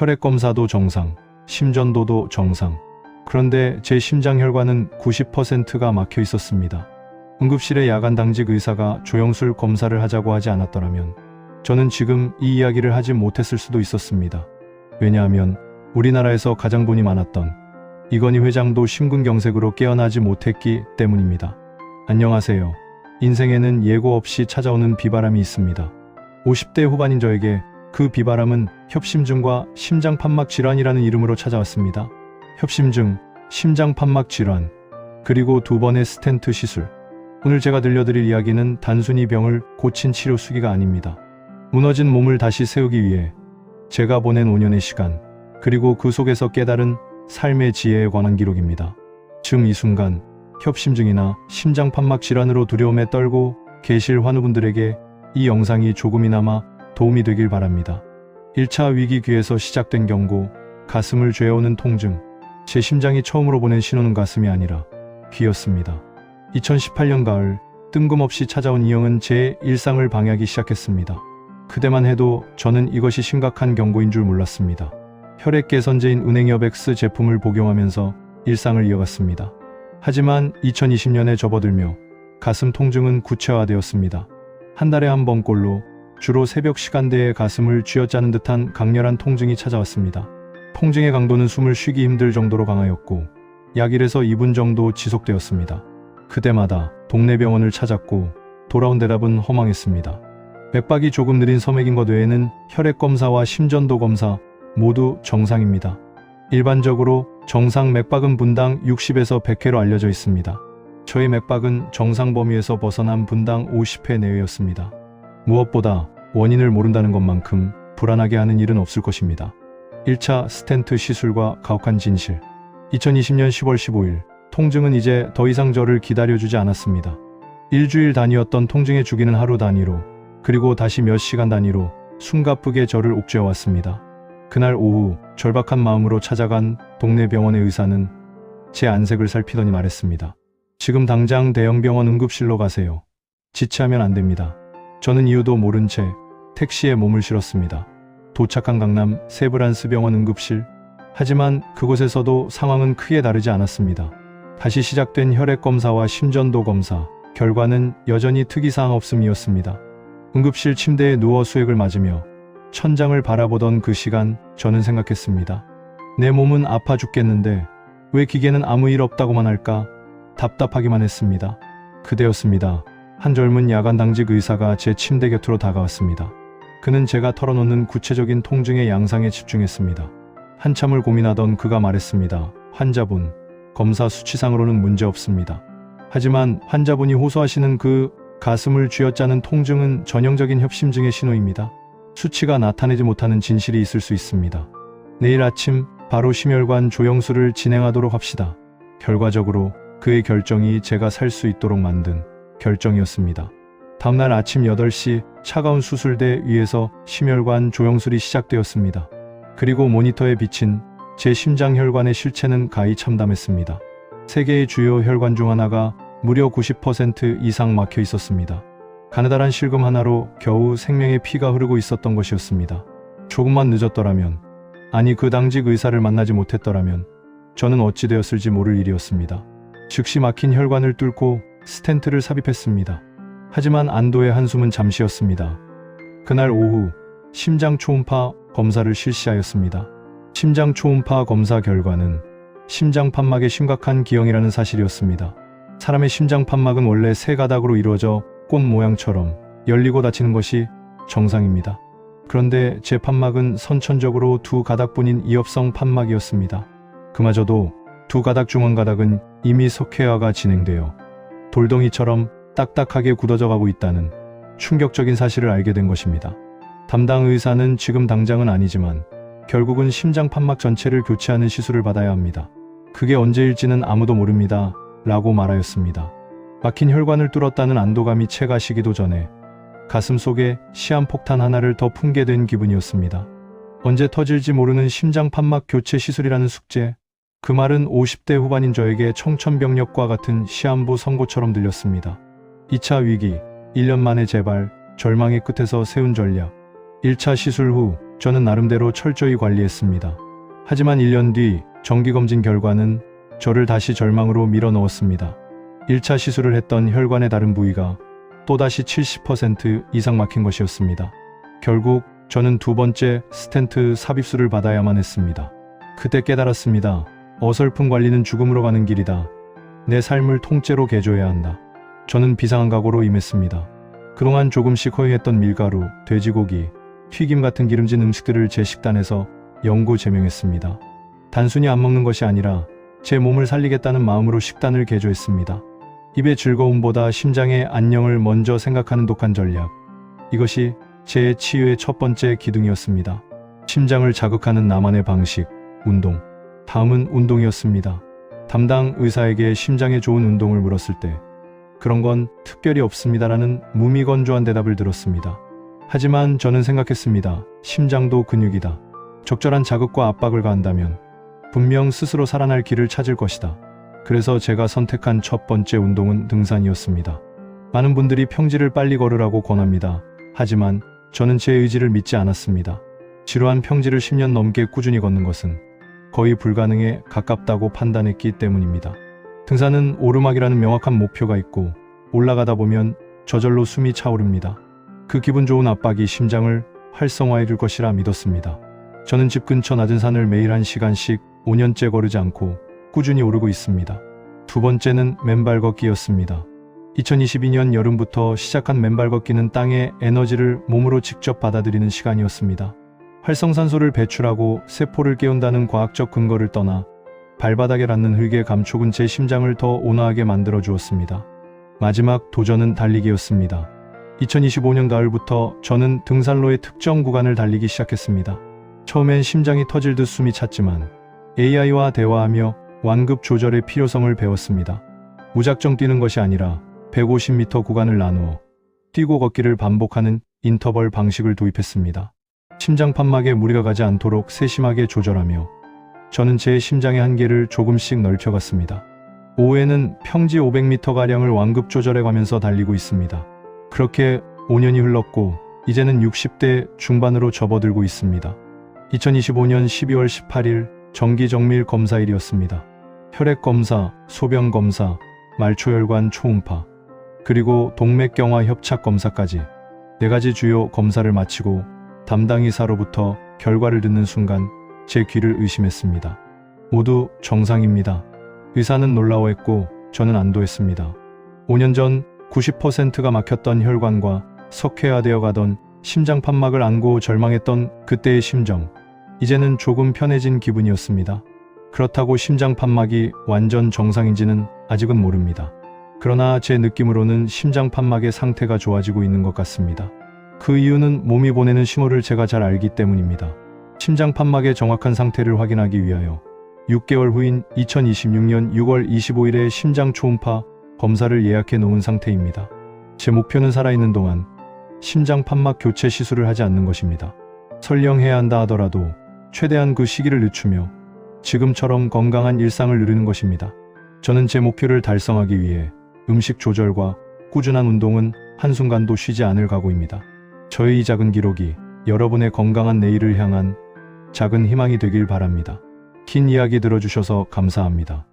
혈액검사도 정상, 심전도도 정상. 그런데 제 심장혈관은 90%가 막혀 있었습니다. 응급실의 야간 당직 의사가 조영술 검사를 하자고 하지 않았더라면 저는 지금 이 이야기를 하지 못했을 수도 있었습니다. 왜냐하면 우리나라에서 가장 돈이 많았던 이건희 회장도 심근경색으로 깨어나지 못했기 때문입니다. 안녕하세요. 인생에는 예고 없이 찾아오는 비바람이 있습니다. 50대 후반인 저에게 그 비바람은 협심증과 심장판막 질환이라는 이름으로 찾아왔습니다. 협심증, 심장판막 질환, 그리고 2번의 스텐트 시술. 오늘 제가 들려드릴 이야기는 단순히 병을 고친 치료 수기가 아닙니다. 무너진 몸을 다시 세우기 위해 제가 보낸 5년의 시간, 그리고 그 속에서 깨달은 삶의 지혜에 관한 기록입니다. 지금 이 순간 협심증이나 심장판막 질환으로 두려움에 떨고 계실 환우분들에게 이 영상이 조금이나마 도움이 되길 바랍니다. 1차 위기기에서 시작된 경고, 가슴을 죄어오는 통증. 제 심장이 처음으로 보낸 신호는 가슴이 아니라 귀였습니다. 2018년 가을, 뜬금없이 찾아온 이형은 제 일상을 방해하기 시작했습니다. 그때만 해도 저는 이것이 심각한 경고인 줄 몰랐습니다. 혈액 개선제인 은행여백스 제품을 복용하면서 일상을 이어갔습니다. 하지만 2020년에 접어들며 가슴 통증은 구체화되었습니다. 한 달에 한 번꼴로 주로 새벽 시간대에 가슴을 쥐어짜는 듯한 강렬한 통증이 찾아왔습니다. 통증의 강도는 숨을 쉬기 힘들 정도로 강하였고 약 1에서 2분 정도 지속되었습니다. 그때마다 동네 병원을 찾았고 돌아온 대답은 허망했습니다. 맥박이 조금 느린 서맥인 것 외에는 혈액검사와 심전도 검사 모두 정상입니다. 일반적으로 정상 맥박은 분당 60에서 100회로 알려져 있습니다. 저의 맥박은 정상 범위에서 벗어난 분당 50회 내외였습니다. 무엇보다 원인을 모른다는 것만큼 불안하게 하는 일은 없을 것입니다. 1차 스텐트 시술과 가혹한 진실. 2020년 10월 15일, 통증은 이제 더 이상 저를 기다려주지 않았습니다. 일주일 단위였던 통증의 주기는 하루 단위로, 그리고 다시 몇 시간 단위로 숨가쁘게 저를 옥죄어왔습니다. 그날 오후 절박한 마음으로 찾아간 동네 병원의 의사는 제 안색을 살피더니 말했습니다. 지금 당장 대형병원 응급실로 가세요. 지체하면 안 됩니다. 저는 이유도 모른 채 택시에 몸을 실었습니다. 도착한 강남 세브란스 병원 응급실. 하지만 그곳에서도 상황은 크게 다르지 않았습니다. 다시 시작된 혈액검사와 심전도 검사, 결과는 여전히 특이사항 없음이었습니다. 응급실 침대에 누워 수액을 맞으며 천장을 바라보던 그 시간, 저는 생각했습니다. 내 몸은 아파 죽겠는데 왜 기계는 아무 일 없다고만 할까? 답답하기만 했습니다. 그때였습니다. 한 젊은 야간 당직 의사가 제 침대 곁으로 다가왔습니다. 그는 제가 털어놓는 구체적인 통증의 양상에 집중했습니다. 한참을 고민하던 그가 말했습니다. 환자분, 검사 수치상으로는 문제 없습니다. 하지만 환자분이 호소하시는 그 가슴을 쥐어짜는 통증은 전형적인 협심증의 신호입니다. 수치가 나타내지 못하는 진실이 있을 수 있습니다. 내일 아침 바로 심혈관 조영술을 진행하도록 합시다. 결과적으로 그의 결정이 제가 살 수 있도록 만든 결정이었습니다. 다음날 아침 8시 차가운 수술대 위에서 심혈관 조영술이 시작되었습니다. 그리고 모니터에 비친 제 심장혈관의 실체는 가히 참담했습니다. 세계의 주요 혈관 중 하나가 무려 90% 이상 막혀 있었습니다. 가느다란 실금 하나로 겨우 생명의 피가 흐르고 있었던 것이었습니다. 조금만 늦었더라면, 아니 그 당직 의사를 만나지 못했더라면 저는 어찌 되었을지 모를 일이었습니다. 즉시 막힌 혈관을 뚫고 스텐트를 삽입했습니다. 하지만 안도의 한숨은 잠시였습니다. 그날 오후 심장 초음파 검사를 실시하였습니다. 심장 초음파 검사 결과는 심장판막의 심각한 기형이라는 사실이었습니다. 사람의 심장판막은 원래 세 가닥으로 이루어져 꽃 모양처럼 열리고 닫히는 것이 정상입니다. 그런데 제 판막은 선천적으로 2가닥뿐인 이업성 판막이었습니다. 그마저도 2가닥 중 한 가닥은 이미 석회화가 진행되어 돌덩이처럼 딱딱하게 굳어져 가고 있다는 충격적인 사실을 알게 된 것입니다. 담당 의사는 지금 당장은 아니지만 결국은 심장 판막 전체를 교체하는 시술을 받아야 합니다. 그게 언제일지는 아무도 모릅니다. 라고 말하였습니다. 막힌 혈관을 뚫었다는 안도감이 채 가시기도 전에 가슴 속에 시한폭탄 하나를 더 품게 된 기분이었습니다. 언제 터질지 모르는 심장 판막 교체 시술이라는 숙제. 그 말은 50대 후반인 저에게 청천벽력과 같은 시한부 선고처럼 들렸습니다. 2차 위기, 1년 만에 재발, 절망의 끝에서 세운 전략. 1차 시술 후 저는 나름대로 철저히 관리했습니다. 하지만 1년 뒤 정기검진 결과는 저를 다시 절망으로 밀어넣었습니다. 1차 시술을 했던 혈관의 다른 부위가 또다시 70% 이상 막힌 것이었습니다. 결국 저는 두 번째 스텐트 삽입술을 받아야만 했습니다. 그때 깨달았습니다. 어설픈 관리는 죽음으로 가는 길이다. 내 삶을 통째로 개조해야 한다. 저는 비상한 각오로 임했습니다. 그동안 조금씩 허용했던 밀가루, 돼지고기, 튀김 같은 기름진 음식들을 제 식단에서 영구 제명했습니다. 단순히 안 먹는 것이 아니라 제 몸을 살리겠다는 마음으로 식단을 개조했습니다. 입의 즐거움보다 심장의 안녕을 먼저 생각하는 독한 전략. 이것이 제 치유의 첫 번째 기둥이었습니다. 심장을 자극하는 나만의 방식, 운동. 다음은 운동이었습니다. 담당 의사에게 심장에 좋은 운동을 물었을 때 그런 건 특별히 없습니다라는 무미건조한 대답을 들었습니다. 하지만 저는 생각했습니다. 심장도 근육이다. 적절한 자극과 압박을 가한다면 분명 스스로 살아날 길을 찾을 것이다. 그래서 제가 선택한 첫 번째 운동은 등산이었습니다. 많은 분들이 평지를 빨리 걸으라고 권합니다. 하지만 저는 제 의지를 믿지 않았습니다. 지루한 평지를 10년 넘게 꾸준히 걷는 것은 거의 불가능에 가깝다고 판단했기 때문입니다. 등산은 오르막이라는 명확한 목표가 있고 올라가다 보면 저절로 숨이 차오릅니다. 그 기분 좋은 압박이 심장을 활성화해 줄 것이라 믿었습니다. 저는 집 근처 낮은 산을 매일 1시간씩 5년째 거르지 않고 꾸준히 오르고 있습니다. 두 번째는 맨발 걷기였습니다. 2022년 여름부터 시작한 맨발 걷기는 땅의 에너지를 몸으로 직접 받아들이는 시간이었습니다. 활성산소를 배출하고 세포를 깨운다는 과학적 근거를 떠나 발바닥에 닿는 흙의 감촉은 제 심장을 더 온화하게 만들어 주었습니다. 마지막 도전은 달리기였습니다. 2025년 가을부터 저는 등산로의 특정 구간을 달리기 시작했습니다. 처음엔 심장이 터질 듯 숨이 찼지만 AI와 대화하며 완급 조절의 필요성을 배웠습니다. 무작정 뛰는 것이 아니라 150m 구간을 나누어 뛰고 걷기를 반복하는 인터벌 방식을 도입했습니다. 심장 판막에 무리가 가지 않도록 세심하게 조절하며 저는 제 심장의 한계를 조금씩 넓혀갔습니다. 오후에는 평지 500m가량을 완급 조절해가면서 달리고 있습니다. 그렇게 5년이 흘렀고 이제는 60대 중반으로 접어들고 있습니다. 2025년 12월 18일 정기정밀 검사일이었습니다. 혈액검사, 소변검사, 말초혈관 초음파, 그리고 동맥경화 협착 검사까지 4가지 주요 검사를 마치고 담당 의사로부터 결과를 듣는 순간 제 귀를 의심했습니다. 모두 정상입니다. 의사는 놀라워했고 저는 안도했습니다. 5년 전 90%가 막혔던 혈관과 석회화되어 가던 심장 판막을 안고 절망했던 그때의 심정. 이제는 조금 편해진 기분이었습니다. 그렇다고 심장 판막이 완전 정상인지는 아직은 모릅니다. 그러나 제 느낌으로는 심장 판막의 상태가 좋아지고 있는 것 같습니다. 그 이유는 몸이 보내는 신호를 제가 잘 알기 때문입니다. 심장 판막의 정확한 상태를 확인하기 위하여 6개월 후인 2026년 6월 25일에 심장 초음파 검사를 예약해 놓은 상태입니다. 제 목표는 살아있는 동안 심장 판막 교체 시술을 하지 않는 것입니다. 설령 해야 한다 하더라도 최대한 그 시기를 늦추며 지금처럼 건강한 일상을 누리는 것입니다. 저는 제 목표를 달성하기 위해 음식 조절과 꾸준한 운동은 한순간도 쉬지 않을 각오입니다. 저의 이 작은 기록이 여러분의 건강한 내일을 향한 작은 희망이 되길 바랍니다. 긴 이야기 들어주셔서 감사합니다.